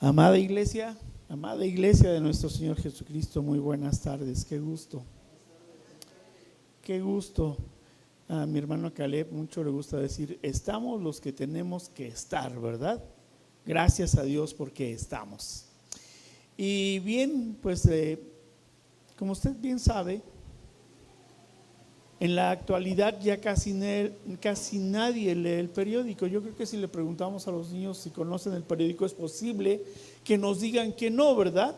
Amada iglesia de nuestro Señor Jesucristo, muy buenas tardes, qué gusto. A mi hermano Caleb mucho le gusta decir, estamos los que tenemos que estar, ¿verdad? Gracias a Dios porque estamos. Y bien, pues como usted bien sabe, en la actualidad ya casi nadie lee el periódico. Yo creo que si le preguntamos a los niños si conocen el periódico, es posible que nos digan que no, ¿verdad?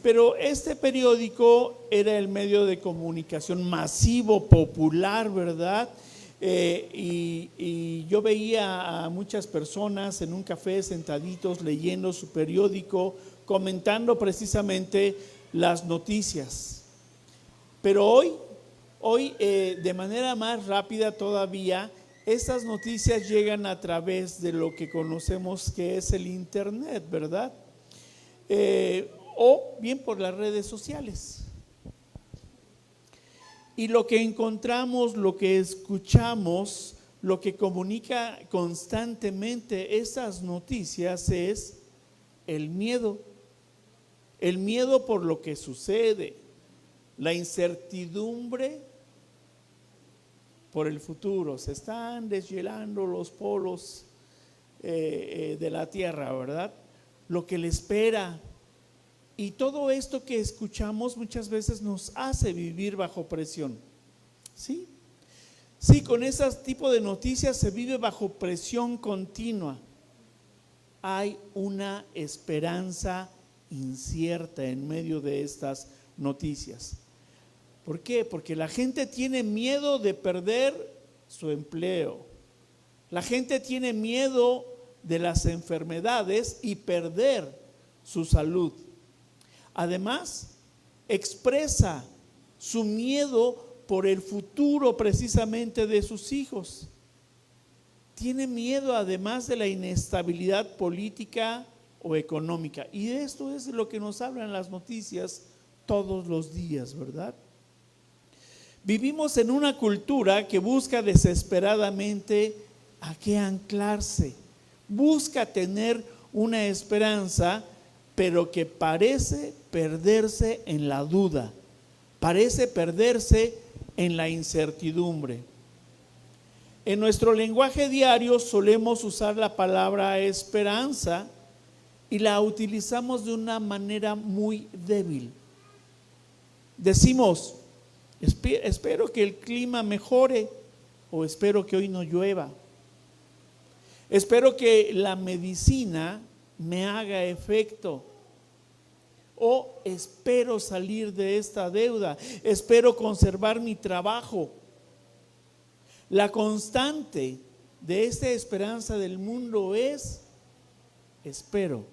Pero este periódico era el medio de comunicación masivo, popular, ¿verdad? Y yo veía a muchas personas en un café sentaditos leyendo su periódico, comentando precisamente las noticias. Pero hoy de manera más rápida todavía, estas noticias llegan a través de lo que conocemos que es el internet, ¿verdad? O bien por las redes sociales. Y lo que encontramos, lo que escuchamos, lo que comunica constantemente esas noticias es el miedo por lo que sucede, la incertidumbre por el futuro. Se están deshielando los polos de la tierra, ¿verdad? Lo que le espera. Y todo esto que escuchamos muchas veces nos hace vivir bajo presión. ¿Sí? Sí, con ese tipo de noticias se vive bajo presión continua. Hay una esperanza incierta en medio de estas noticias. ¿Por qué? Porque la gente tiene miedo de perder su empleo. La gente tiene miedo de las enfermedades y perder su salud. Además, expresa su miedo por el futuro precisamente de sus hijos. Tiene miedo además de la inestabilidad política o económica. Y esto es lo que nos hablan las noticias todos los días, ¿verdad? Vivimos en una cultura que busca desesperadamente a qué anclarse. Busca tener una esperanza, pero que parece perderse en la duda, parece perderse en la incertidumbre. En nuestro lenguaje diario solemos usar la palabra esperanza y la utilizamos de una manera muy débil. Decimos, espero que el clima mejore, o espero que hoy no llueva. Espero que la medicina me haga efecto, o espero salir de esta deuda, espero conservar mi trabajo. La constante de esta esperanza del mundo es espero.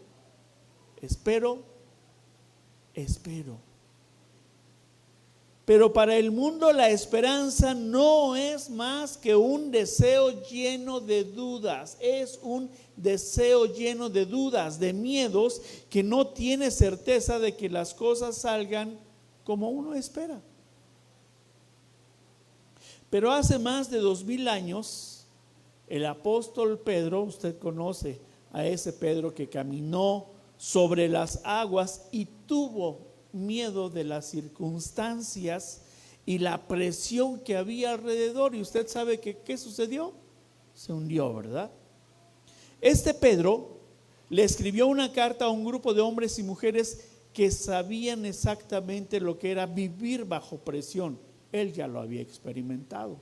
Pero para el mundo la esperanza no es más que un deseo lleno de dudas, es un deseo lleno de dudas, de miedos, que no tiene certeza de que las cosas salgan como uno espera. Pero hace más de 2000 años, el apóstol Pedro, usted conoce a ese Pedro que caminó sobre las aguas y tuvo miedo de las circunstancias y la presión que había alrededor, y usted sabe que ¿qué sucedió? Se hundió, ¿verdad? Este Pedro le escribió una carta a un grupo de hombres y mujeres que sabían exactamente lo que era vivir bajo presión. Él ya lo había experimentado.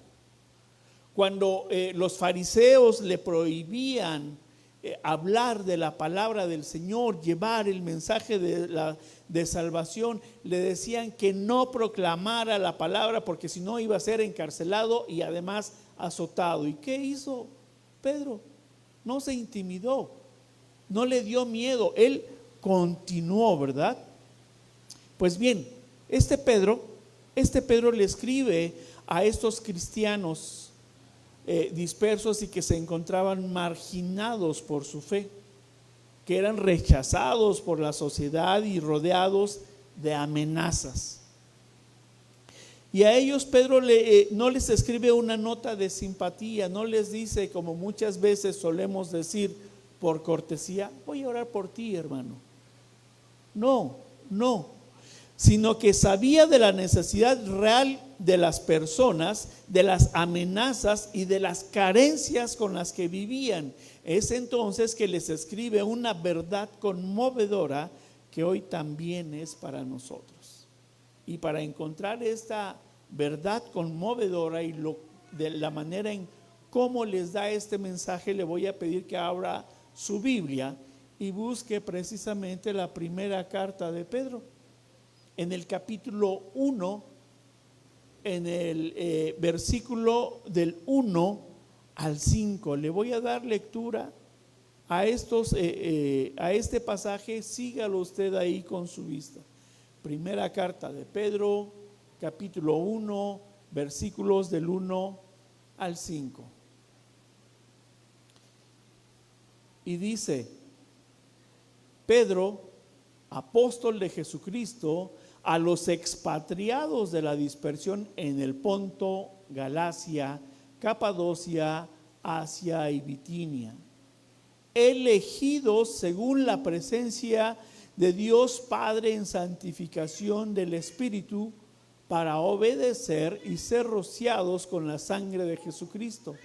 Cuando los fariseos le prohibían hablar de la palabra del Señor, llevar el mensaje de salvación, le decían que no proclamara la palabra porque si no iba a ser encarcelado y además azotado. ¿Y qué hizo Pedro? No se intimidó, no le dio miedo, él continuó, ¿verdad? Pues bien, este Pedro le escribe a estos cristianos dispersos y que se encontraban marginados por su fe, que eran rechazados por la sociedad y rodeados de amenazas. Y a ellos Pedro no les escribe una nota de simpatía, no les dice, como muchas veces solemos decir, por cortesía, voy a orar por ti, hermano. No, no, sino que sabía de la necesidad real de las personas, de las amenazas y de las carencias con las que vivían. Es entonces que les escribe una verdad conmovedora que hoy también es para nosotros. Y para encontrar esta verdad conmovedora y de la manera en cómo les da este mensaje, le voy a pedir que abra su Biblia y busque precisamente la primera carta de Pedro. En el capítulo 1, en el versículo del 1 al 5, le voy a dar lectura a este pasaje. Sígalo usted ahí con su vista. Primera carta de Pedro, capítulo 1, versículos del 1 al 5. Y dice: Pedro, apóstol de Jesucristo, a los expatriados de la dispersión en el Ponto, Galacia, Capadocia, Asia y Bitinia, elegidos según la presencia de Dios Padre en santificación del Espíritu, para obedecer y ser rociados con la sangre de Jesucristo.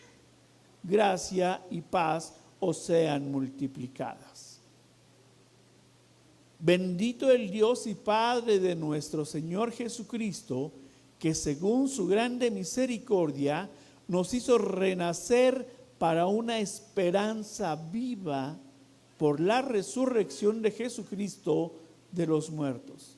Gracia y paz os sean multiplicadas. Bendito el Dios y Padre de nuestro Señor Jesucristo, que según su grande misericordia nos hizo renacer para una esperanza viva por la resurrección de Jesucristo de los muertos,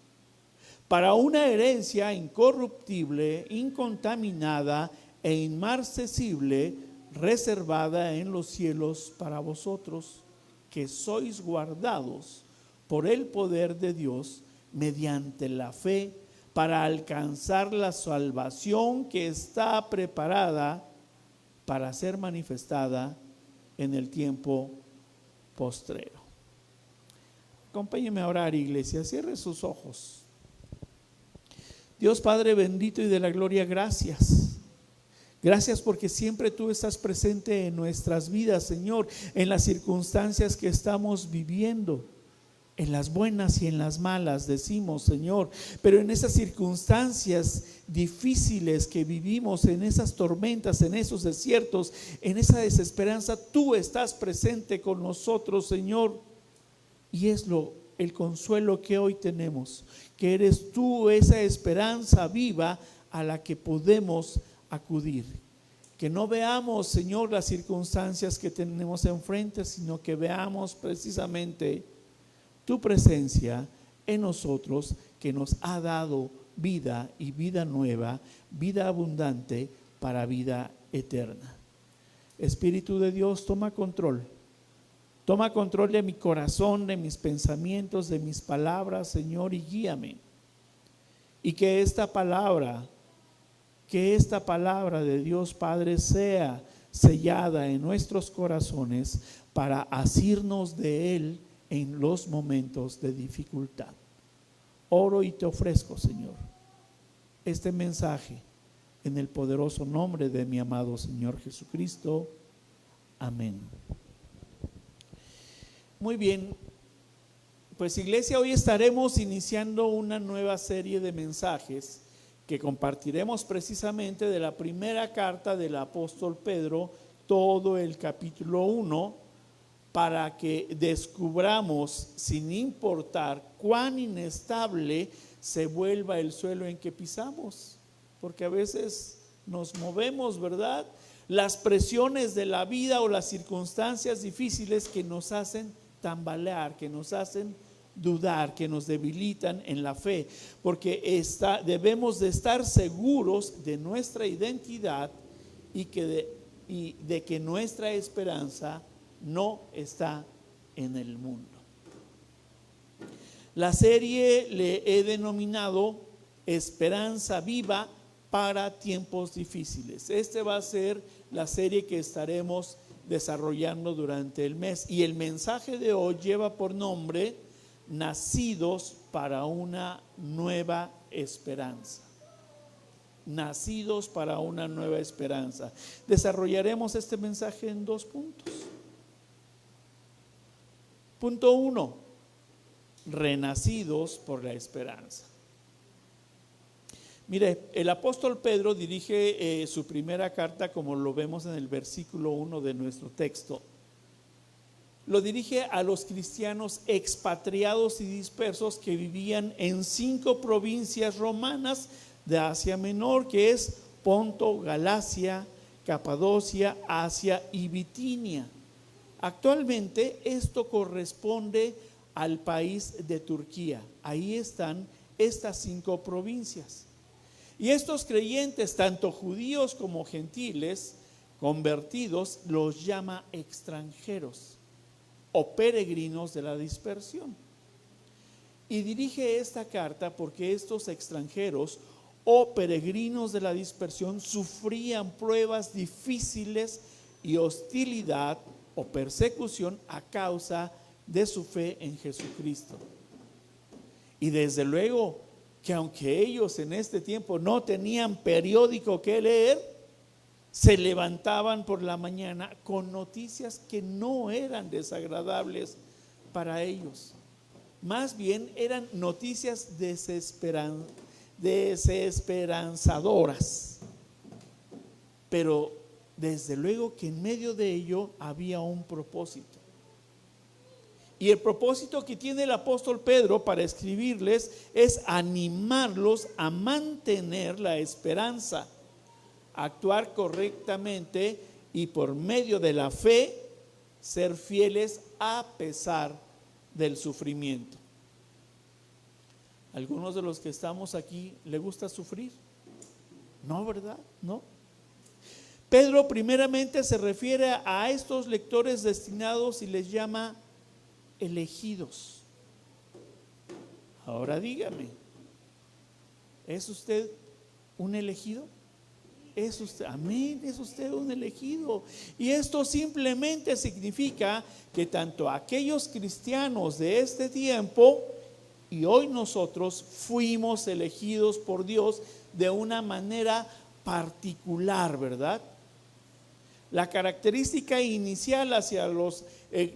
para una herencia incorruptible, incontaminada e inmarcesible, reservada en los cielos para vosotros, que sois guardados por el poder de Dios mediante la fe, para alcanzar la salvación que está preparada para ser manifestada en el tiempo postrero. Acompáñeme a orar, iglesia. Cierre sus ojos. Dios Padre bendito y de la gloria, gracias. Gracias porque siempre tú estás presente en nuestras vidas, Señor, en las circunstancias que estamos viviendo, en las buenas y en las malas, decimos, Señor, pero en esas circunstancias difíciles que vivimos, en esas tormentas, en esos desiertos, en esa desesperanza, tú estás presente con nosotros, Señor, y es el consuelo que hoy tenemos, que eres tú esa esperanza viva a la que podemos acudir. Que no veamos, Señor, las circunstancias que tenemos enfrente, sino que veamos precisamente tu presencia en nosotros, que nos ha dado vida y vida nueva, vida abundante para vida eterna. Espíritu de Dios, toma control de mi corazón, de mis pensamientos, de mis palabras, Señor, y guíame. Y que esta palabra de Dios Padre sea sellada en nuestros corazones para asirnos de Él en los momentos de dificultad. Oro y te ofrezco, Señor, este mensaje en el poderoso nombre de mi amado Señor Jesucristo. Amén. Muy bien, pues iglesia, hoy estaremos iniciando una nueva serie de mensajes que compartiremos precisamente de la primera carta del apóstol Pedro, todo el capítulo 1, para que descubramos, sin importar cuán inestable se vuelva el suelo en que pisamos, porque a veces nos movemos, ¿verdad? Las presiones de la vida o las circunstancias difíciles que nos hacen tambalear, que nos hacen dudar, que nos debilitan en la fe, porque debemos de estar seguros de nuestra identidad y de que nuestra esperanza no está en el mundo. La serie le he denominado Esperanza Viva para Tiempos Difíciles. Este va a ser la serie que estaremos desarrollando durante el mes, y el mensaje de hoy lleva por nombre Nacidos para una nueva esperanza. Nacidos para una nueva esperanza. Desarrollaremos este mensaje en 2 puntos. Punto 1, renacidos por la esperanza. Mire, el apóstol Pedro dirige su primera carta, como lo vemos en el versículo 1 de nuestro texto. Lo dirige a los cristianos expatriados y dispersos que vivían en 5 provincias romanas de Asia Menor, que es Ponto, Galacia, Capadocia, Asia y Bitinia. Actualmente esto corresponde al país de Turquía. Ahí están estas 5 provincias. Y estos creyentes, tanto judíos como gentiles, convertidos, los llama extranjeros o peregrinos de la dispersión. Y dirige esta carta porque estos extranjeros o peregrinos de la dispersión sufrían pruebas difíciles y hostilidad o persecución a causa de su fe en Jesucristo. Y desde luego que aunque ellos en este tiempo no tenían periódico que leer, se levantaban por la mañana con noticias que no eran desagradables para ellos. Más bien eran noticias desesperanzadoras. Pero desde luego que en medio de ello había un propósito. Y el propósito que tiene el apóstol Pedro para escribirles es animarlos a mantener la esperanza, actuar correctamente y por medio de la fe ser fieles a pesar del sufrimiento. ¿Algunos de los que estamos aquí le gusta sufrir? No, ¿verdad? No. Pedro primeramente se refiere a estos lectores destinados y les llama elegidos. Ahora dígame, ¿es usted un elegido? Es usted, amén, es usted un elegido. Y esto simplemente significa que tanto aquellos cristianos de este tiempo y hoy nosotros fuimos elegidos por Dios de una manera particular, ¿verdad? La característica inicial hacia los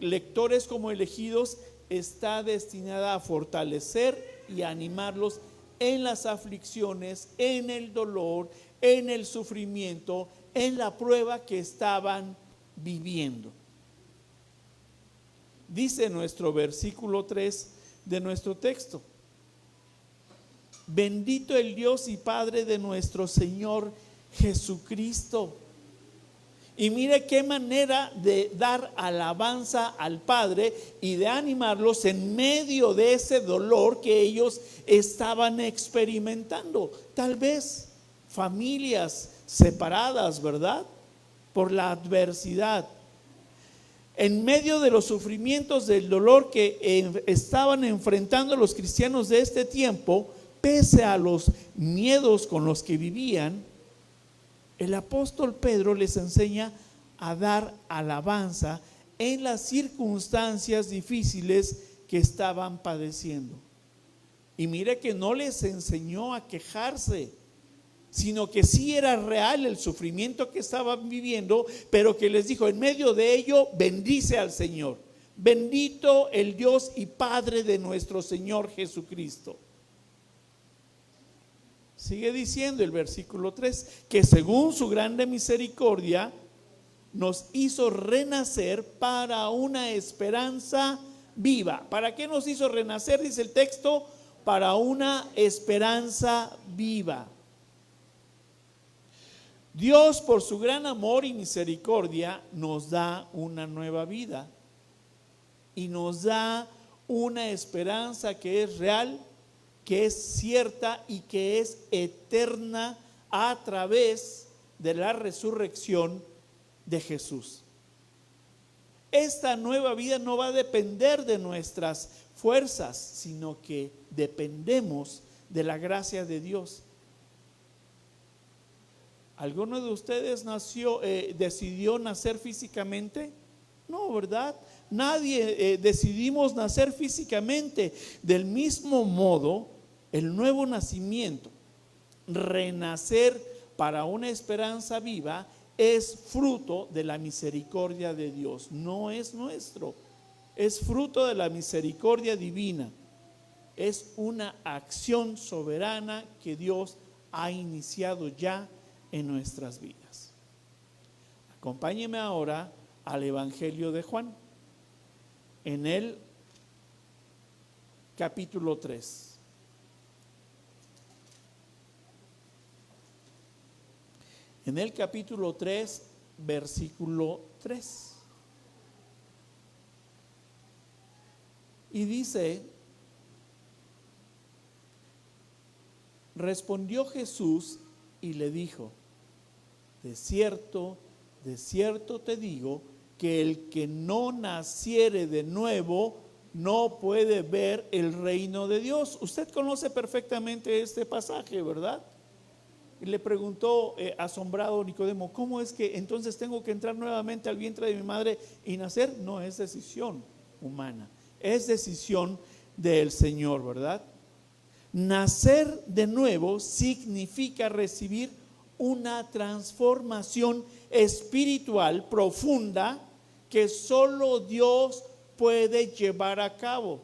lectores como elegidos está destinada a fortalecer y animarlos en las aflicciones, en el dolor, en el sufrimiento, en la prueba que estaban viviendo. Dice nuestro versículo 3 de nuestro texto: bendito el Dios y Padre de nuestro Señor Jesucristo. Y mire qué manera de dar alabanza al Padre y de animarlos en medio de ese dolor que ellos estaban experimentando. Tal vez familias separadas, ¿verdad? Por la adversidad. En medio de los sufrimientos del dolor que estaban enfrentando los cristianos de este tiempo, pese a los miedos con los que vivían, el apóstol Pedro les enseña a dar alabanza en las circunstancias difíciles que estaban padeciendo. Y mire que no les enseñó a quejarse, sino que sí era real el sufrimiento que estaban viviendo, pero que les dijo: en medio de ello, bendice al Señor. Bendito el Dios y Padre de nuestro Señor Jesucristo. Sigue diciendo el versículo 3, que según su grande misericordia nos hizo renacer para una esperanza viva. ¿Para qué nos hizo renacer? Dice el texto, para una esperanza viva. Dios, por su gran amor y misericordia, nos da una nueva vida y nos da una esperanza que es real, que es cierta y que es eterna a través de la resurrección de Jesús. Esta nueva vida no va a depender de nuestras fuerzas, sino que dependemos de la gracia de Dios. ¿Alguno de ustedes decidió nacer físicamente? No, ¿verdad? Nadie decidimos nacer físicamente. Del mismo modo, el nuevo nacimiento, renacer para una esperanza viva, es fruto de la misericordia de Dios, no es nuestro. es fruto de la misericordia divina. Es una acción soberana que Dios ha iniciado ya en nuestras vidas. Acompáñeme ahora al Evangelio de Juan, en el capítulo 3. En el capítulo 3, versículo 3. Y dice: respondió Jesús y le dijo: de cierto te digo, que el que no naciere de nuevo no puede ver el reino de Dios. Usted conoce perfectamente este pasaje, ¿verdad? Y le preguntó asombrado Nicodemo: ¿cómo es que entonces tengo que entrar nuevamente al vientre de mi madre y nacer? No es decisión humana, es decisión del Señor, ¿verdad? Nacer de nuevo significa recibir una transformación espiritual profunda que solo Dios puede llevar a cabo.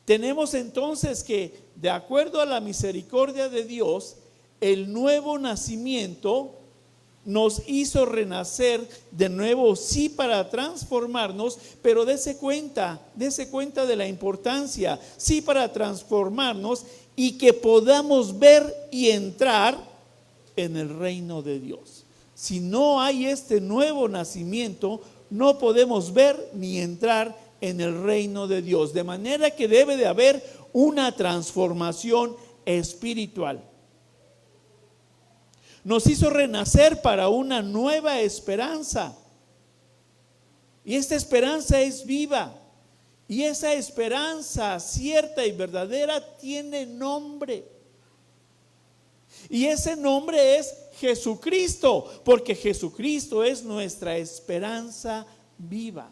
Tenemos entonces que, de acuerdo a la misericordia de Dios, el nuevo nacimiento nos hizo renacer de nuevo, sí, para transformarnos, pero dese cuenta de la importancia, sí, para transformarnos y que podamos ver y entrar en el reino de Dios. Si no hay este nuevo nacimiento, no podemos ver ni entrar en el reino de Dios. De manera que debe de haber una transformación espiritual. Nos hizo renacer para una nueva esperanza. Y esta esperanza es viva. Y esa esperanza cierta y verdadera tiene nombre. Y ese nombre es Jesucristo, porque Jesucristo es nuestra esperanza viva.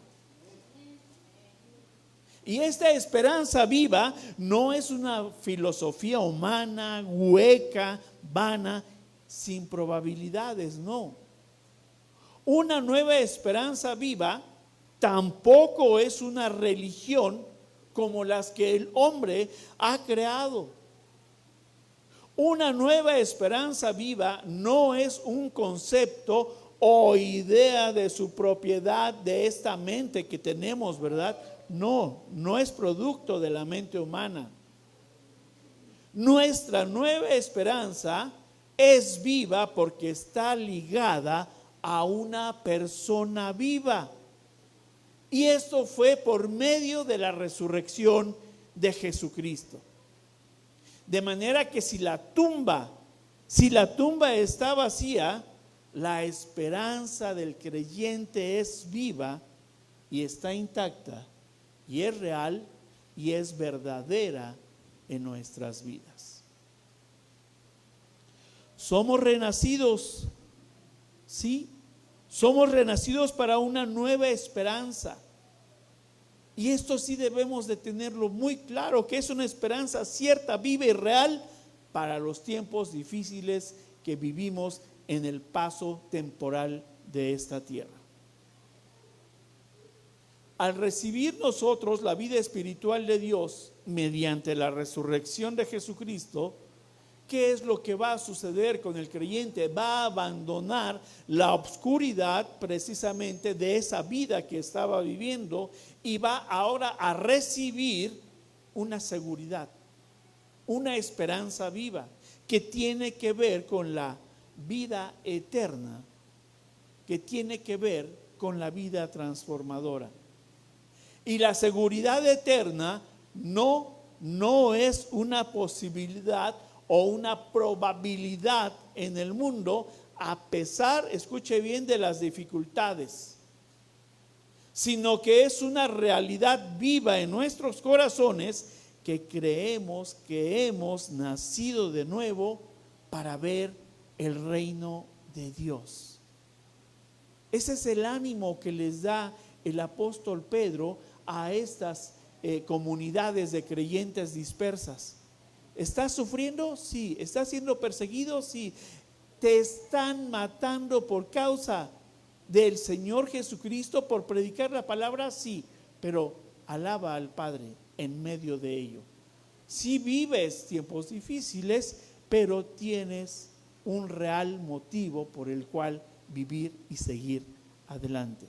Y esta esperanza viva no es una filosofía humana, hueca, vana, sin probabilidades, no. Una nueva esperanza viva tampoco es una religión como las que el hombre ha creado. Una nueva esperanza viva no es un concepto o idea de su propiedad de esta mente que tenemos, ¿verdad? No, no es producto de la mente humana. Nuestra nueva esperanza es viva porque está ligada a una persona viva. Y esto fue por medio de la resurrección de Jesucristo. De manera que si la tumba está vacía, la esperanza del creyente es viva y está intacta y es real y es verdadera en nuestras vidas. Somos renacidos, sí, somos renacidos para una nueva esperanza. Y esto sí debemos de tenerlo muy claro, que es una esperanza cierta, viva y real para los tiempos difíciles que vivimos en el paso temporal de esta tierra. Al recibir nosotros la vida espiritual de Dios mediante la resurrección de Jesucristo, ¿qué es lo que va a suceder con el creyente? Va a abandonar la oscuridad precisamente de esa vida que estaba viviendo y va ahora a recibir una seguridad, una esperanza viva que tiene que ver con la vida eterna, que tiene que ver con la vida transformadora. Y la seguridad eterna no es una posibilidad o una probabilidad en el mundo, a pesar, escuche bien, de las dificultades, sino que es una realidad viva en nuestros corazones, que creemos que hemos nacido de nuevo para ver el reino de Dios. Ese es el ánimo que les da el apóstol Pedro a estas comunidades de creyentes dispersas. ¿Estás sufriendo? Sí. ¿Estás siendo perseguido? Sí. ¿Te están matando por causa del Señor Jesucristo por predicar la palabra? Sí. pero alaba al Padre en medio de ello. Sí vives tiempos difíciles, pero tienes un real motivo por el cual vivir y seguir adelante.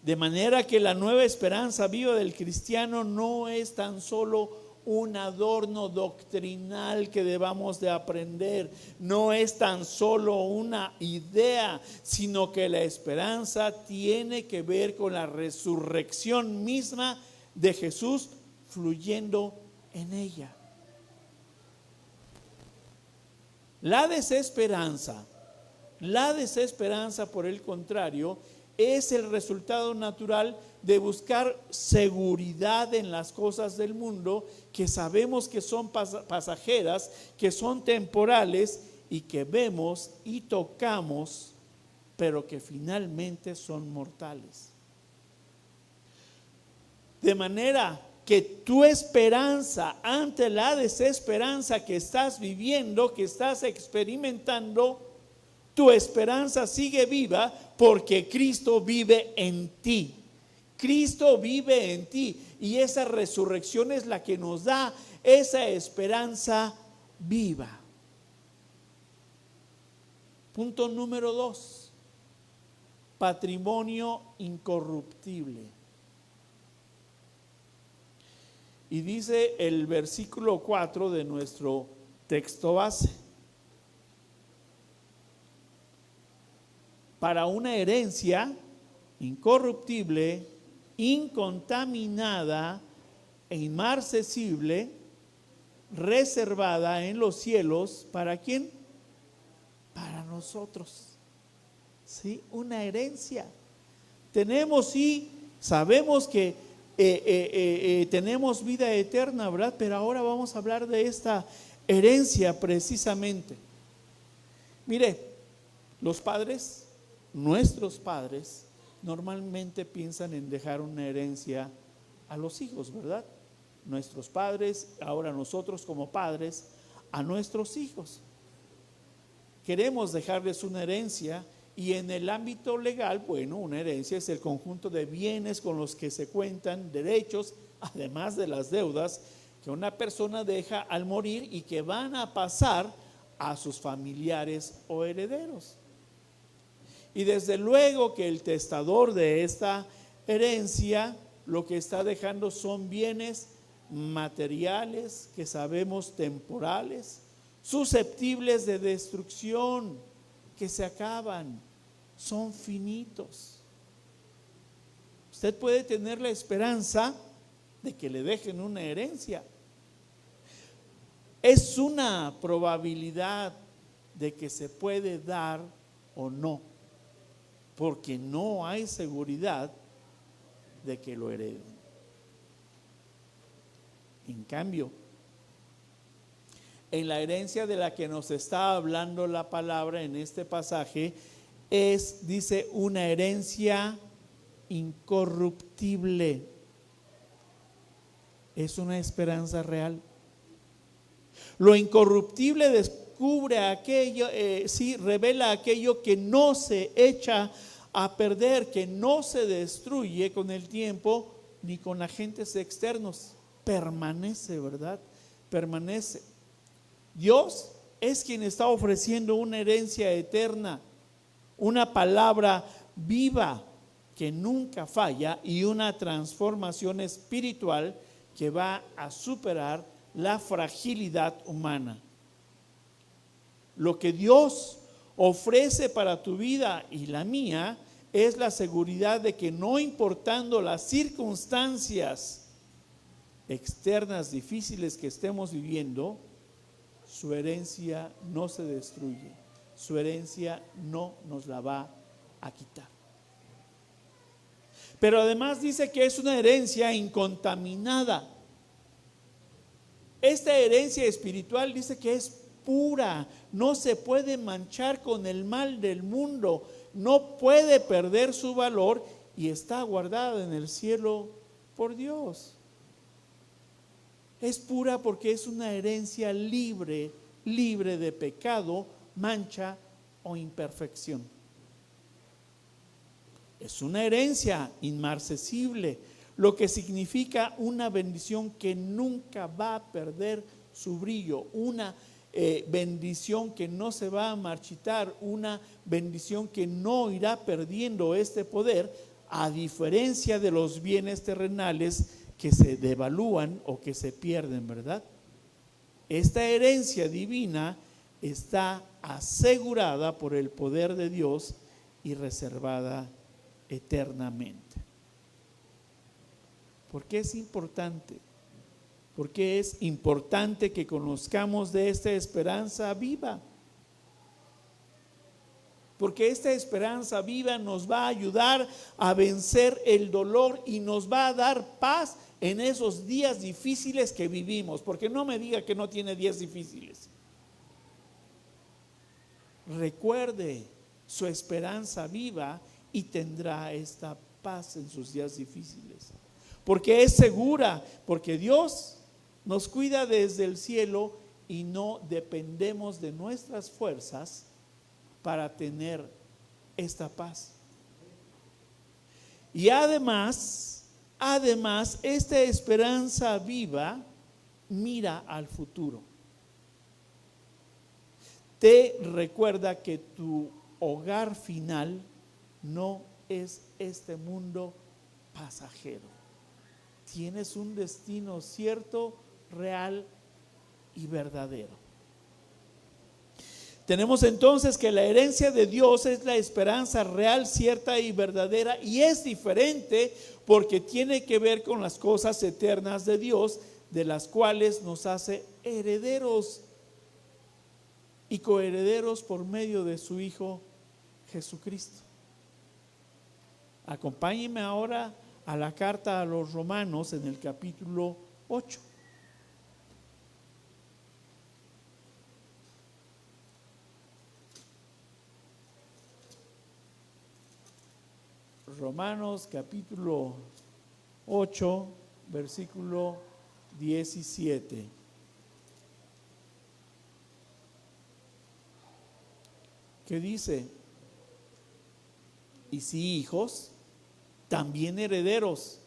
De manera que la nueva esperanza viva del cristiano no es tan solo un adorno doctrinal que debamos de aprender, no es tan solo una idea, sino que la esperanza tiene que ver con la resurrección misma de Jesús fluyendo en ella. La desesperanza, por el contrario, es el resultado natural de buscar seguridad en las cosas del mundo que sabemos que son pasajeras, que son temporales y que vemos y tocamos, pero que finalmente son mortales. De manera que tu esperanza ante la desesperanza que estás viviendo, que estás experimentando, tu esperanza sigue viva porque Cristo vive en ti. Cristo vive en ti y esa resurrección es la que nos da esa esperanza viva. Punto número 2. Patrimonio incorruptible. Y dice el versículo 4 de nuestro texto base: para una herencia incorruptible, incontaminada e inmarcesible, reservada en los cielos, ¿para quién? Para nosotros. ¿Sí? Una herencia. Tenemos y sabemos que tenemos vida eterna, ¿verdad? Pero ahora vamos a hablar de esta herencia precisamente. Mire, los padres, nuestros padres, normalmente piensan en dejar una herencia a los hijos, ¿verdad? Nuestros padres, ahora nosotros como padres, a nuestros hijos. Queremos dejarles una herencia y en el ámbito legal, bueno, una herencia es el conjunto de bienes con los que se cuentan derechos, además de las deudas que una persona deja al morir y que van a pasar a sus familiares o herederos. Y desde luego que el testador de esta herencia lo que está dejando son bienes materiales que sabemos temporales, susceptibles de destrucción, que se acaban, son finitos. Usted puede tener la esperanza de que le dejen una herencia. Es una probabilidad de que se puede dar o no, porque no hay seguridad de que lo hereden. En cambio, en la herencia de la que nos está hablando la palabra en este pasaje dice, una herencia incorruptible. Es una esperanza real. Lo incorruptible descubre aquello, revela aquello que no se echa a perder, que no se destruye con el tiempo ni con agentes externos. Permanece, ¿verdad? Permanece. Dios es quien está ofreciendo una herencia eterna, una palabra viva que nunca falla y una transformación espiritual que va a superar la fragilidad humana. Lo que Dios ofrece para tu vida y la mía es la seguridad de que no importando las circunstancias externas difíciles que estemos viviendo, su herencia no se destruye, su herencia no nos la va a quitar. Pero además dice que es una herencia incontaminada. Esta herencia espiritual dice que es pura, no se puede manchar con el mal del mundo, no puede perder su valor y está guardada en el cielo por Dios. Es pura porque es una herencia libre de pecado, mancha o imperfección. Es una herencia inmarcesible, lo que significa una bendición que nunca va a perder su brillo, una bendición que no se va a marchitar, una bendición que no irá perdiendo este poder, a diferencia de los bienes terrenales que se devalúan o que se pierden, ¿verdad? Esta herencia divina está asegurada por el poder de Dios y reservada eternamente. ¿Por qué es importante? Porque es importante que conozcamos de esta esperanza viva. Porque esta esperanza viva nos va a ayudar a vencer el dolor y nos va a dar paz en esos días difíciles que vivimos. Porque no me diga que no tiene días difíciles. Recuerde su esperanza viva y tendrá esta paz en sus días difíciles. Porque es segura, porque Dios nos cuida desde el cielo y no dependemos de nuestras fuerzas para tener esta paz. Y además, esta esperanza viva mira al futuro. Te recuerda que tu hogar final no es este mundo pasajero. Tienes un destino cierto, real y verdadero. Tenemos entonces que la herencia de Dios es la esperanza real, cierta y verdadera, y es diferente porque tiene que ver con las cosas eternas de Dios, de las cuales nos hace herederos y coherederos por medio de su Hijo Jesucristo. Acompáñenme ahora a la carta a los Romanos en el capítulo 8. Romanos capítulo 8, versículo 17. ¿Qué dice? Y si hijos, también herederos,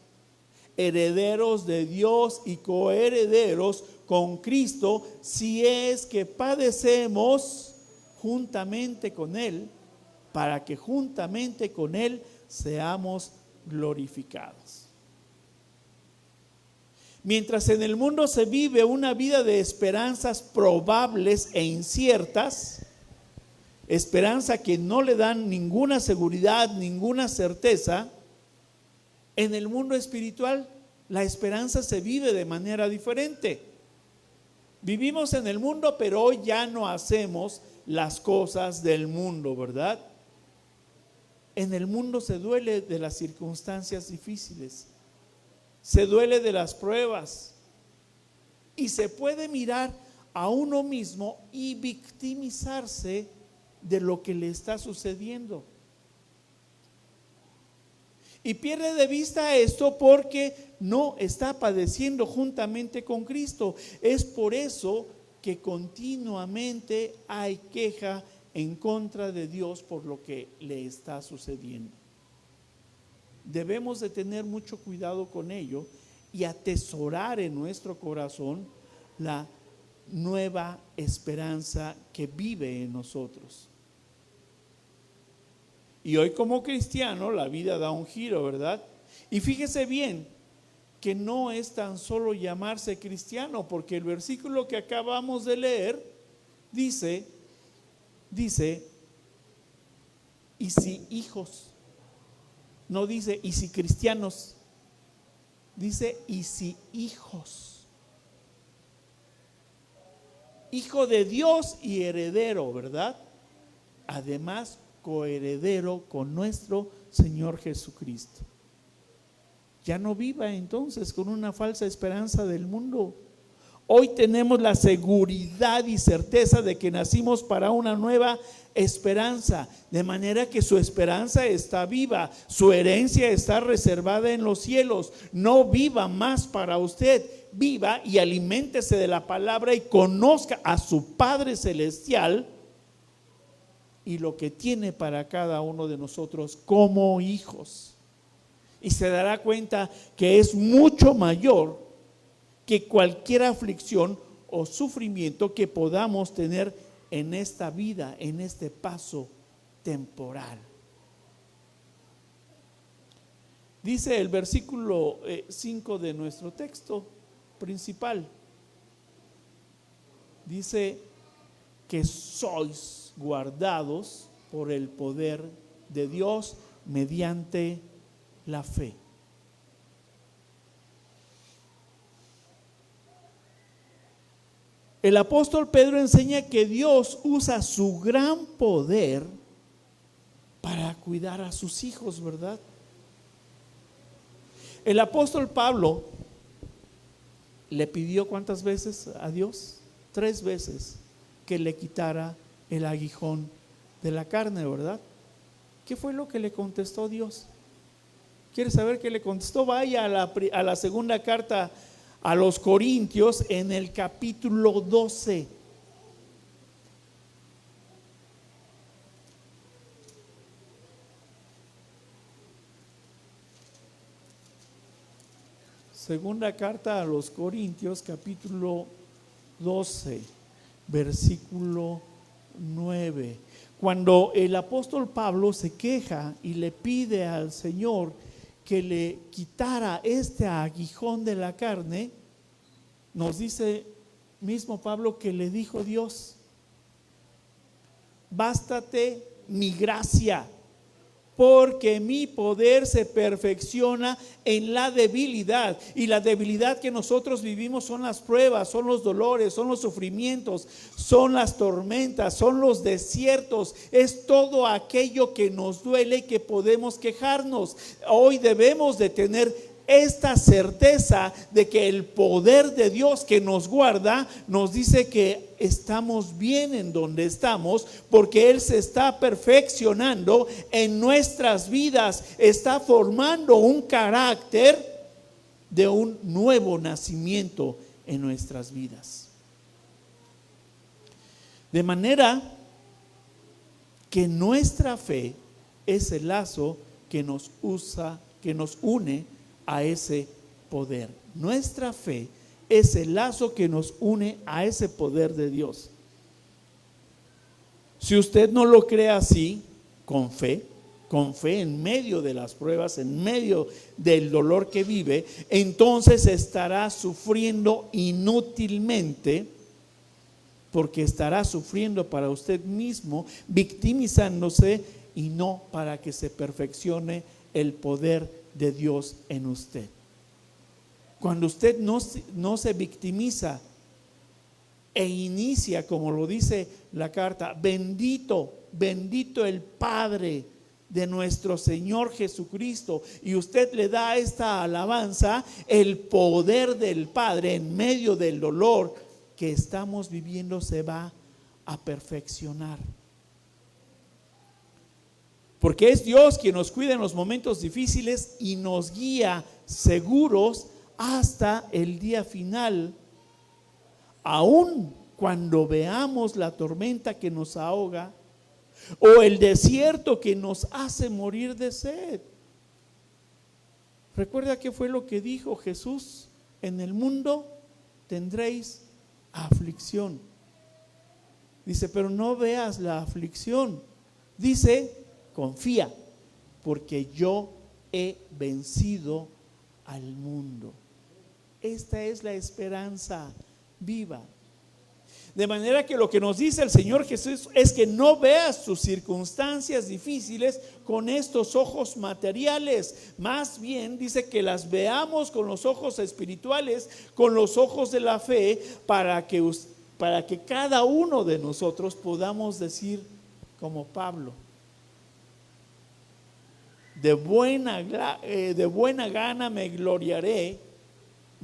herederos de Dios y coherederos con Cristo, si es que padecemos juntamente con Él, para que juntamente con Él seamos glorificados. Mientras en el mundo se vive una vida de esperanzas probables e inciertas, esperanza que no le dan ninguna seguridad, ninguna certeza, en el mundo espiritual la esperanza se vive de manera diferente. Vivimos en el mundo, pero hoy ya no hacemos las cosas del mundo, ¿verdad? En el mundo se duele de las circunstancias difíciles, se duele de las pruebas y se puede mirar a uno mismo y victimizarse de lo que le está sucediendo. Y pierde de vista esto porque no está padeciendo juntamente con Cristo. Es por eso que continuamente hay queja en contra de Dios por lo que le está sucediendo. Debemos de tener mucho cuidado con ello y atesorar en nuestro corazón la nueva esperanza que vive en nosotros. Y hoy como cristiano la vida da un giro, ¿verdad? Y fíjese bien que no es tan solo llamarse cristiano, porque el versículo que acabamos de leer dice, y si hijos, no dice y si cristianos, dice y si hijos, hijo de Dios y heredero, ¿verdad? Además coheredero con nuestro Señor Jesucristo. Ya no viva entonces con una falsa esperanza del mundo. Hoy tenemos la seguridad y certeza de que nacimos para una nueva esperanza, de manera que su esperanza está viva, su herencia está reservada en los cielos. No viva más para usted, viva y aliméntese de la palabra y conozca a su Padre Celestial, y lo que tiene para cada uno de nosotros como hijos. Y se dará cuenta que es mucho mayor que cualquier aflicción o sufrimiento que podamos tener en esta vida, en este paso temporal. Dice el versículo 5 de nuestro texto principal, dice que sois guardados por el poder de Dios mediante la fe. El apóstol Pedro enseña que Dios usa su gran poder para cuidar a sus hijos, ¿verdad? El apóstol Pablo le pidió ¿cuántas veces a Dios? 3 veces que le quitara el aguijón de la carne, ¿verdad? ¿Qué fue lo que le contestó Dios? ¿Quieres saber qué le contestó? Vaya a la segunda carta a los Corintios en el capítulo 12. Segunda carta a los Corintios, capítulo 12, versículo 9. Cuando el apóstol Pablo se queja y le pide al Señor que le quitara este aguijón de la carne, nos dice mismo Pablo que le dijo Dios: bástate mi gracia, porque mi poder se perfecciona en la debilidad. Y la debilidad que nosotros vivimos son las pruebas, son los dolores, son los sufrimientos, son las tormentas, son los desiertos. Es todo aquello que nos duele y que podemos quejarnos. Hoy debemos de tener esta certeza de que el poder de Dios que nos guarda nos dice que estamos bien en donde estamos, porque Él se está perfeccionando en nuestras vidas, está formando un carácter de un nuevo nacimiento en nuestras vidas. De manera que nuestra fe es el lazo que nos une a ese poder. Nuestra fe es el lazo que nos une a ese poder de Dios. Si usted no lo cree así, con fe en medio de las pruebas, en medio del dolor que vive, entonces estará sufriendo inútilmente, porque estará sufriendo para usted mismo, victimizándose, y no para que se perfeccione el poder de Dios en usted. Cuando usted no se victimiza e inicia, como lo dice la carta, bendito el Padre de nuestro Señor Jesucristo, y usted le da esta alabanza, el poder del Padre en medio del dolor que estamos viviendo se va a perfeccionar. Porque es Dios quien nos cuida en los momentos difíciles y nos guía seguros hasta el día final. Aun cuando veamos la tormenta que nos ahoga o el desierto que nos hace morir de sed. Recuerda qué fue lo que dijo Jesús: en el mundo tendréis aflicción. Dice, pero no veas la aflicción. Dice, confía, porque yo he vencido al mundo. Esta es la esperanza viva. De manera que lo que nos dice el Señor Jesús es que no veas tus circunstancias difíciles con estos ojos materiales. Más bien dice que las veamos con los ojos espirituales, con los ojos de la fe, para que cada uno de nosotros podamos decir como Pablo: de buena gana me gloriaré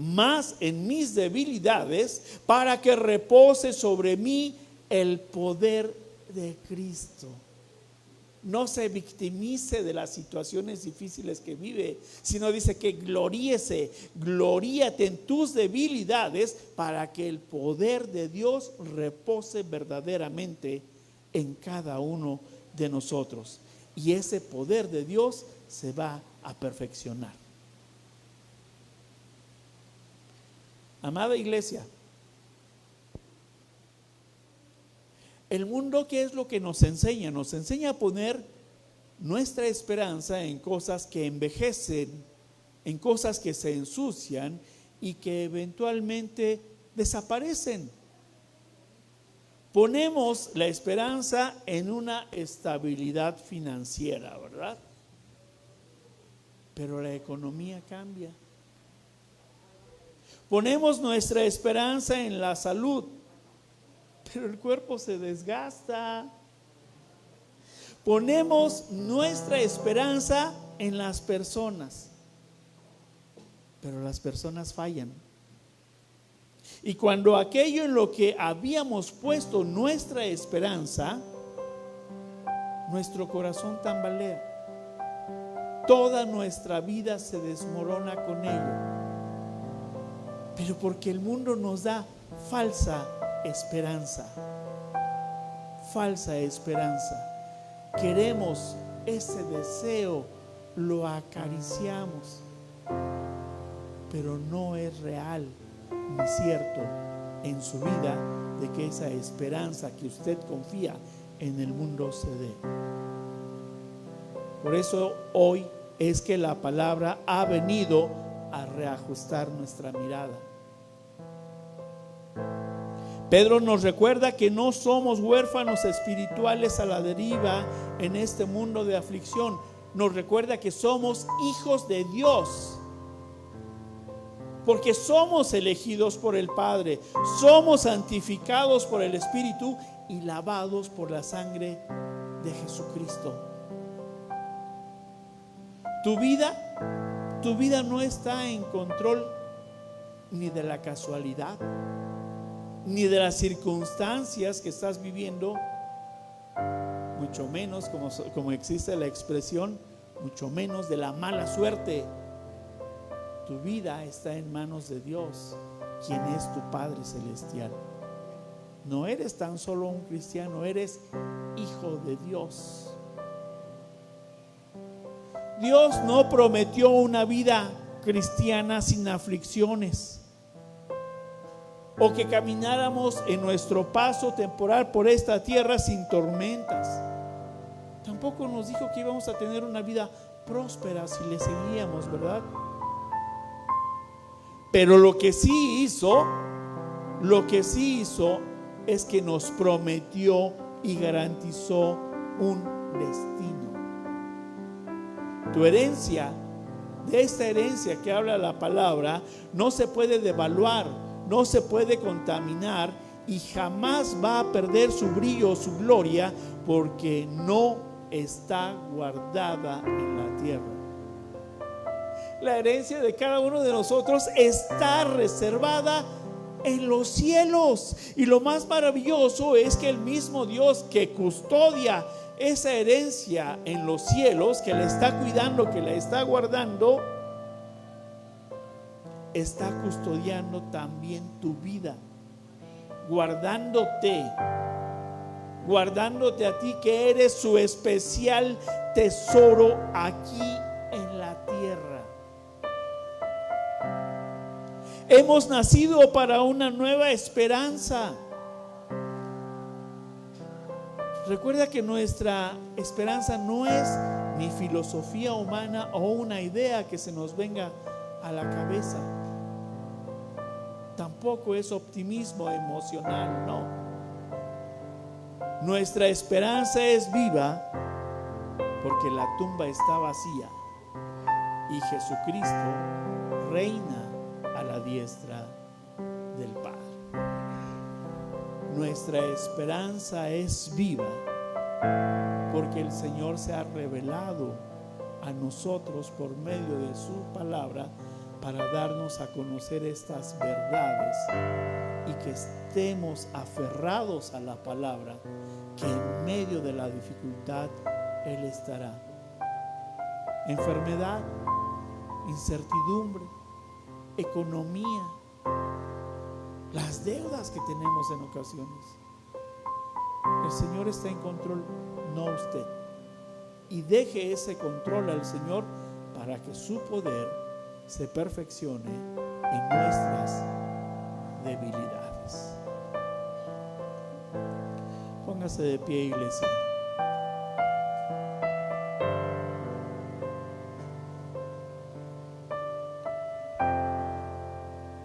más en mis debilidades, para que repose sobre mí el poder de Cristo. No se victimice de las situaciones difíciles que vive, sino dice que gloríate en tus debilidades, para que el poder de Dios repose verdaderamente en cada uno de nosotros. Y ese poder de Dios se va a perfeccionar. Amada iglesia, el mundo, ¿qué es lo que nos enseña? Nos enseña a poner nuestra esperanza en cosas que envejecen, en cosas que se ensucian y que eventualmente desaparecen. Ponemos la esperanza en una estabilidad financiera, ¿verdad? Pero la economía cambia. Ponemos nuestra esperanza en la salud, pero el cuerpo se desgasta. Ponemos nuestra esperanza en las personas, pero las personas fallan. Y cuando aquello en lo que habíamos puesto nuestra esperanza, nuestro corazón tambalea. Toda nuestra vida se desmorona con ello. Pero porque el mundo nos da falsa esperanza. Falsa esperanza. Queremos ese deseo, lo acariciamos, pero no es real ni cierto en su vida de que esa esperanza que usted confía en el mundo se dé. Por eso hoy es que la palabra ha venido a reajustar nuestra mirada. Pedro nos recuerda que no somos huérfanos espirituales a la deriva en este mundo de aflicción. Nos recuerda que somos hijos de Dios, porque somos elegidos por el Padre, somos santificados por el Espíritu y lavados por la sangre de Jesucristo. Tu vida no está en control ni de la casualidad, ni de las circunstancias que estás viviendo, mucho menos, como existe la expresión, mucho menos de la mala suerte. Tu vida está en manos de Dios, quien es tu Padre Celestial. No eres tan solo un cristiano, eres hijo de Dios. Dios no prometió una vida cristiana sin aflicciones, o que camináramos en nuestro paso temporal por esta tierra sin tormentas. Tampoco nos dijo que íbamos a tener una vida próspera si le seguíamos, ¿verdad? Pero lo que sí hizo es que nos prometió y garantizó un destino. Tu herencia, de esta herencia que habla la palabra, no se puede devaluar, no se puede contaminar y jamás va a perder su brillo o su gloria, porque no está guardada en la tierra. La herencia de cada uno de nosotros está reservada en los cielos, y lo más maravilloso es que el mismo Dios que custodia esa herencia en los cielos, que la está cuidando, que la está guardando, está custodiando también tu vida, guardándote a ti, que eres su especial tesoro aquí en la tierra. Hemos nacido para una nueva esperanza. Recuerda que nuestra esperanza no es ni filosofía humana o una idea que se nos venga a la cabeza. Tampoco es optimismo emocional, no. Nuestra esperanza es viva porque la tumba está vacía y Jesucristo reina a la diestra del Padre. Nuestra esperanza es viva porque el Señor se ha revelado a nosotros por medio de su palabra para darnos a conocer estas verdades, y que estemos aferrados a la palabra, que en medio de la dificultad Él estará. Enfermedad, incertidumbre, economía, las deudas que tenemos en ocasiones. El Señor está en control. no usted. Y deje ese control al Señor para que su poder se perfeccione en nuestras debilidades. Póngase de pie, iglesia.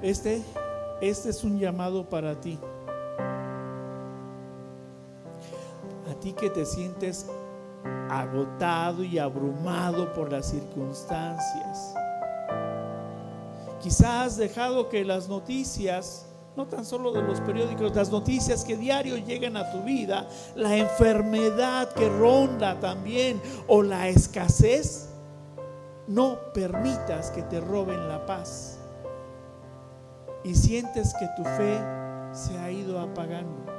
Este es un llamado para ti. A ti que te sientes agotado y abrumado por las circunstancias. Quizás has dejado que las noticias, no tan solo de los periódicos, las noticias que diario llegan a tu vida, la enfermedad que ronda también, o la escasez, no permitas que te roben la paz. Y sientes que tu fe se ha ido apagando.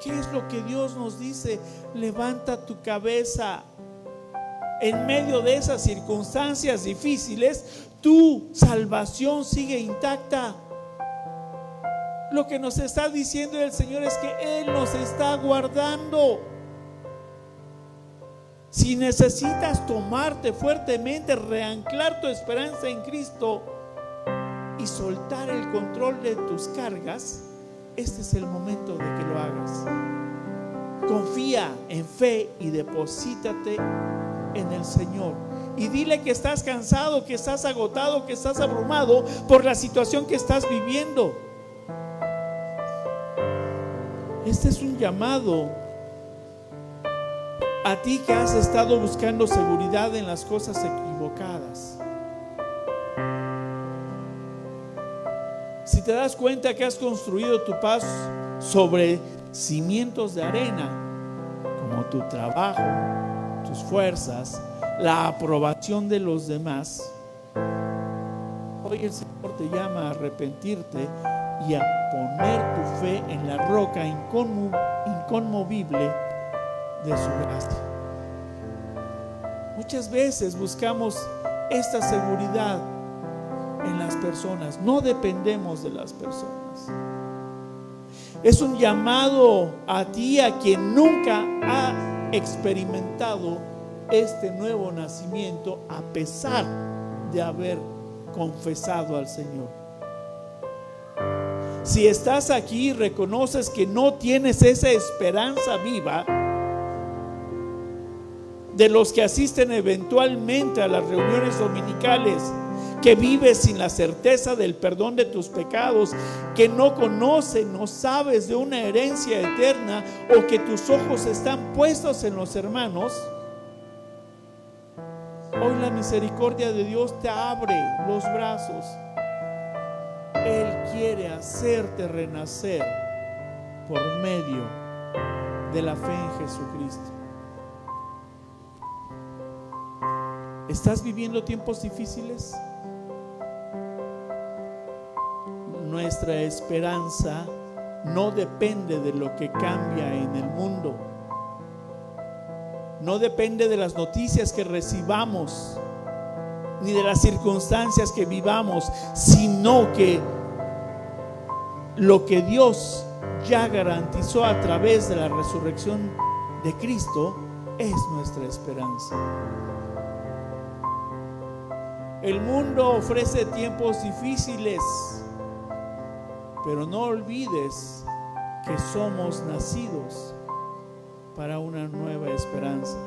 ¿Qué es lo que Dios nos dice? Levanta tu cabeza. En medio de esas circunstancias difíciles, tu salvación sigue intacta. Lo que nos está diciendo el Señor es que Él nos está guardando. Si necesitas tomarte fuertemente, reanclar tu esperanza en Cristo y soltar el control de tus cargas, este es el momento de que lo hagas. Confía en fe y deposítate en el Señor. Y dile que estás cansado, que estás agotado, que estás abrumado por la situación que estás viviendo. Este es un llamado a ti que has estado buscando seguridad en las cosas equivocadas. Si te das cuenta que has construido tu paz sobre cimientos de arena, como tu trabajo, tus fuerzas, la aprobación de los demás, hoy el Señor te llama a arrepentirte y a poner tu fe en la roca inconmovible de su gracia. Muchas veces buscamos esta seguridad en las personas, no dependemos de las personas. Es un llamado a ti, a quien nunca ha experimentado este nuevo nacimiento, a pesar de haber confesado al Señor. Si estás aquí y reconoces que no tienes esa esperanza viva, de los que asisten eventualmente a las reuniones dominicales, que vives sin la certeza del perdón de tus pecados, que no conoces, no sabes de una herencia eterna, o que tus ojos están puestos en los hermanos, hoy la misericordia de Dios te abre los brazos. Él quiere hacerte renacer por medio de la fe en Jesucristo. ¿Estás viviendo tiempos difíciles? Nuestra esperanza no depende de lo que cambia en el mundo. No depende de las noticias que recibamos, ni de las circunstancias que vivamos, sino que lo que Dios ya garantizó a través de la resurrección de Cristo es nuestra esperanza. El mundo ofrece tiempos difíciles, pero no olvides que somos nacidos para una nueva esperanza,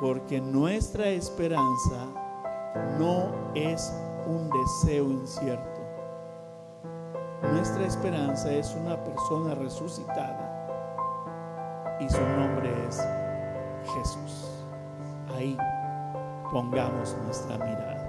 porque nuestra esperanza no es un deseo incierto. Nuestra esperanza es una persona resucitada y su nombre es Jesús. Ahí pongamos nuestra mirada.